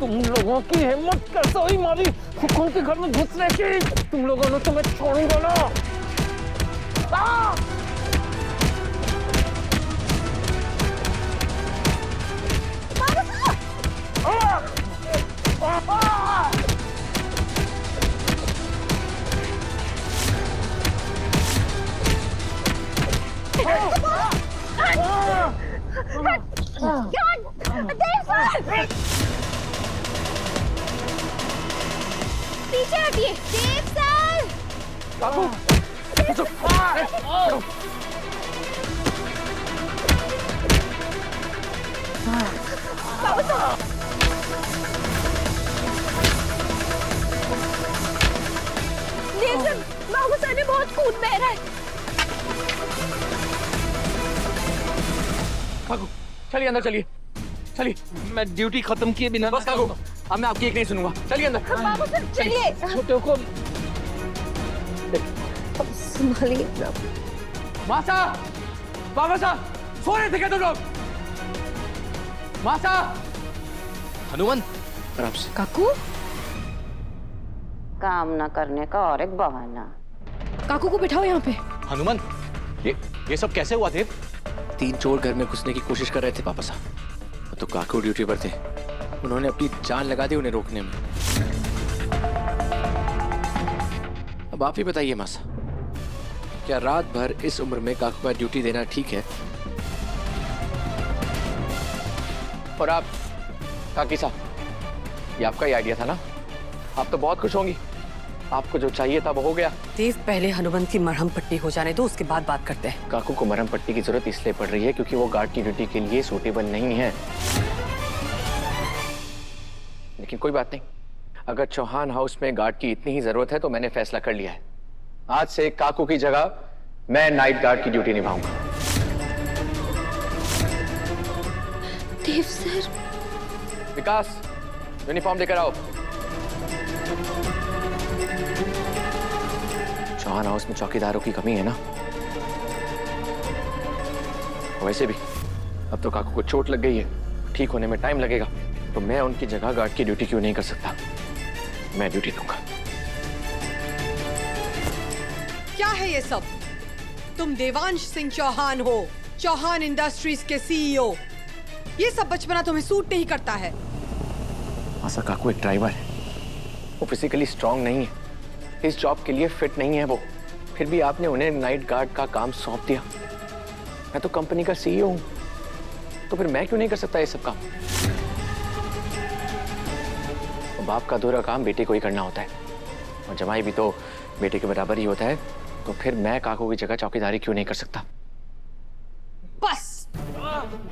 तुम लोगों की हिम्मत कैसे हुई मारी हुकुम के घर में घुसने की? तुम लोगों ने तुम्हें छोड़ूंगा ना। पीछे हटिए देव सर। बाबू देव सर, बाबू सर ने बहुत खून बह रहा है। काकू चलिए अंदर, चलिए चलिए। मैं ड्यूटी खत्म किए बिना बस काकू, अब मैं आपकी एक नहीं सुनूंगा। चलिए अंदर। बाबू सर चलिए। छोटे को संभालिए। मासा, बाबा साहब सो रहे थे क्या तुम लोग? मासा, हनुमान आराम से। काकू, काम न करने का और एक बहाना। काकू को बिठाओ यहाँ पे। हनुमान, ये सब कैसे हुआ देव? 3 चोर घर में घुसने की कोशिश कर रहे थे पापा साहब, तो काकू ड्यूटी पर थे। उन्होंने अपनी जान लगा दी उन्हें रोकने में। अब आप ही बताइए मासा, क्या रात भर इस उम्र में काकू का ड्यूटी देना ठीक है? और आप काकी साहब, ये आपका ही आइडिया था ना? आप तो बहुत खुश होंगी, आपको जो चाहिए था वो हो गया। देव, पहले हनुमंत की मरहम पट्टी हो जाने दो, उसके बाद बात करते हैं। काकू को मरहम पट्टी की जरूरत इसलिए पड़ रही है क्योंकि वो गार्ड की ड्यूटी के लिए सूटेबल नहीं है। लेकिन कोई बात नहीं, अगर चौहान हाउस में गार्ड की इतनी ही जरूरत है तो मैंने फैसला कर लिया है। आज से काकू की जगह मैं नाइट गार्ड की ड्यूटी निभाऊंगा। देव सर। विकास, यूनिफॉर्म लेकर आओ। चौहान हाउस में चौकीदारों की कमी है ना? वैसे भी अब तो काकू को चोट लग गई है, ठीक होने में टाइम लगेगा, तो मैं उनकी जगह गार्ड की ड्यूटी क्यों नहीं कर सकता? मैं ड्यूटी दूंगा। क्या है ये सब? तुम देवांश सिंह चौहान हो, चौहान इंडस्ट्रीज के सीईओ। ये सब बचपना तुम्हें सूट नहीं करता है। आशा काकू एक ड्राइवर है, वो फिजिकली स्ट्रांग नहीं है, इस जॉब के लिए फिट नहीं है वो। फिर भी आपने उन्हें नाइट गार्ड का काम सौंप दिया। मैं तो कंपनी का सीईओ हूं, तो फिर मैं क्यों नहीं कर सकता ये सब काम? बाप का अधूरा काम बेटे को ही करना होता है, और जमाई भी तो बेटे के बराबर ही होता है, तो फिर मैं काकू की जगह चौकीदारी क्यों नहीं कर सकता? बस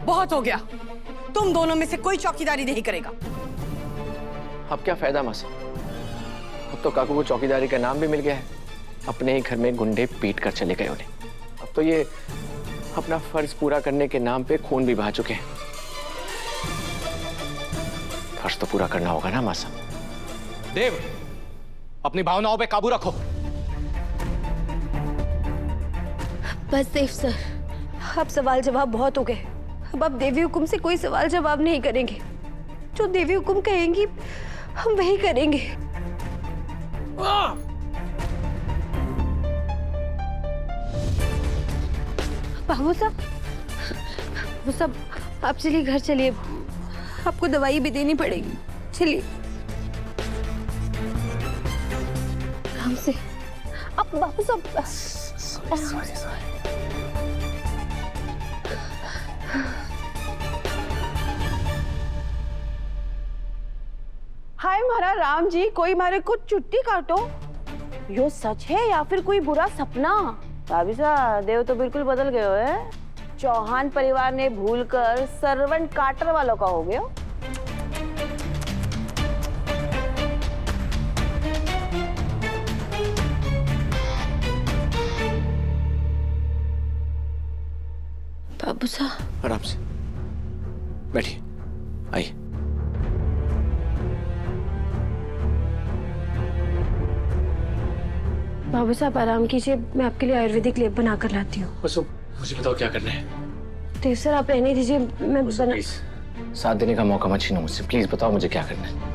बहुत हो गया, तुम दोनों में से कोई चौकीदारी नहीं करेगा। अब क्या फायदा मासा, अब तो काकू को चौकीदारी का नाम भी मिल गया है। अपने ही घर में गुंडे पीट कर चले गए उन्हें। अब तो ये अपना फर्ज पूरा करने के नाम पे खून भी बहा चुके हैं। फर्ज तो पूरा करना होगा ना मासा। देव, अपनी भावनाओं पे काबू रखो। बस देव सर, अब सवाल जवाब बहुत हो गए। अब आप देवी हुकुम से कोई सवाल जवाब नहीं करेंगे। जो देवी हुकुम कहेंगी हम वही करेंगे। बाबू साहब, आप चलिए घर चलिए, आपको दवाई भी देनी पड़ेगी। चलिए आराम से। अब बाबू साहब हाय मारा राम जी, कोई मारे को चुट्टी काटो। यो सच है या फिर कोई बुरा सपना? भाभी साहब, देव तो बिल्कुल बदल गए हो है। चौहान परिवार ने भूलकर सर्वेंट काटर वालों का हो गया। बाबू साहब आराम से बैठिए, आइए। बाबू साहब आराम कीजिए, मैं आपके लिए आयुर्वेदिक लेप बना कर लाती हूँ। बस मुझे बताओ क्या करना है। देव सर आप रहने दीजिए, मैं बना। प्लीज 7 देने का मौका मत छीनो मुझसे। प्लीज बताओ मुझे क्या करना है।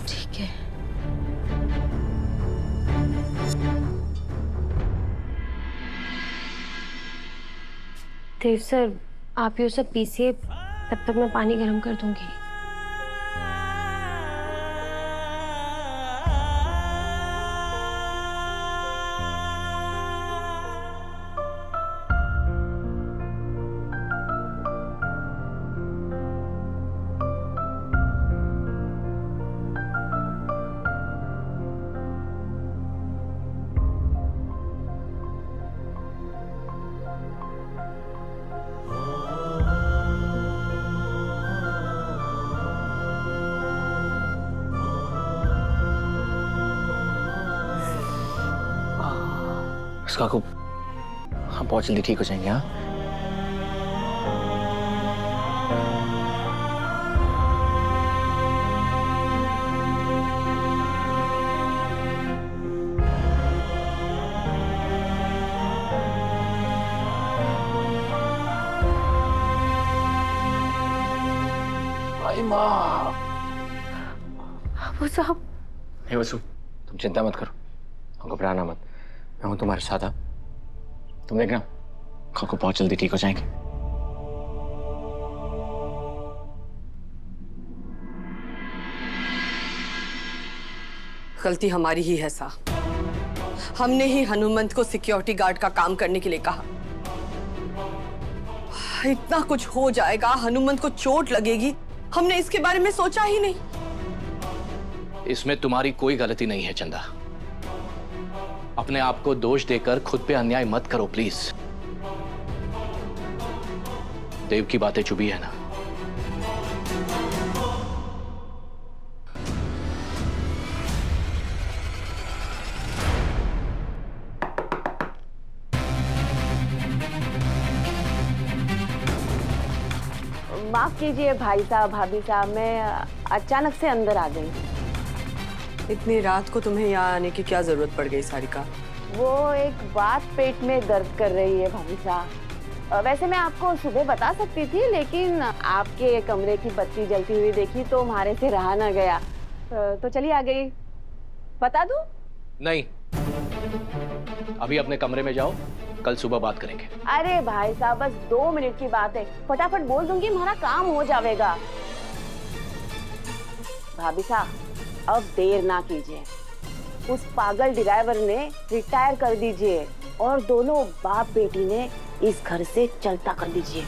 ठीक है। देव सर आप ये सब पीसिए, तब तक मैं पानी गर्म कर दूंगी। काकू हम बहुत जल्दी ठीक हो जाएंगे। हाँ बाबू साहब। हे वसु, तुम चिंता मत करो, घबराना मत, मैं हूं तुम्हारे साथ। हाँ तुम देखना काकू बहुत जल्दी ठीक हो जाएंगे। गलती हमारी ही है सा। हमने ही हनुमंत को सिक्योरिटी गार्ड का काम करने के लिए कहा। इतना कुछ हो जाएगा, हनुमंत को चोट लगेगी, हमने इसके बारे में सोचा ही नहीं। इसमें तुम्हारी कोई गलती नहीं है चंदा। अपने आप को दोष देकर खुद पे अन्याय मत करो प्लीज। देव की बातें चुभी है ना। माफ कीजिए भाई साहब, भाभी साहब, मैं अचानक से अंदर आ गई। इतनी रात को तुम्हें यहाँ आने की क्या जरूरत पड़ गई सारिका? वो एक बात पेट में दर्द कर रही है भाभी साहब। वैसे मैं आपको सुबह बता सकती थी, लेकिन आपके कमरे की बत्ती जलती हुई देखी तो हमारे से रहा ना गया, तो चली आ गई। बता दूं? नहीं, अभी अपने कमरे में जाओ, कल सुबह बात करेंगे। अरे भाई साहब बस 2 मिनट की बात है, फटाफट बोल दूंगी, हमारा काम हो जाएगा। भाभी साहब अब देर ना कीजिए, उस पागल ड्राइवर ने रिटायर कर दीजिए और दोनों बाप बेटी ने इस घर से चलता कर दीजिए।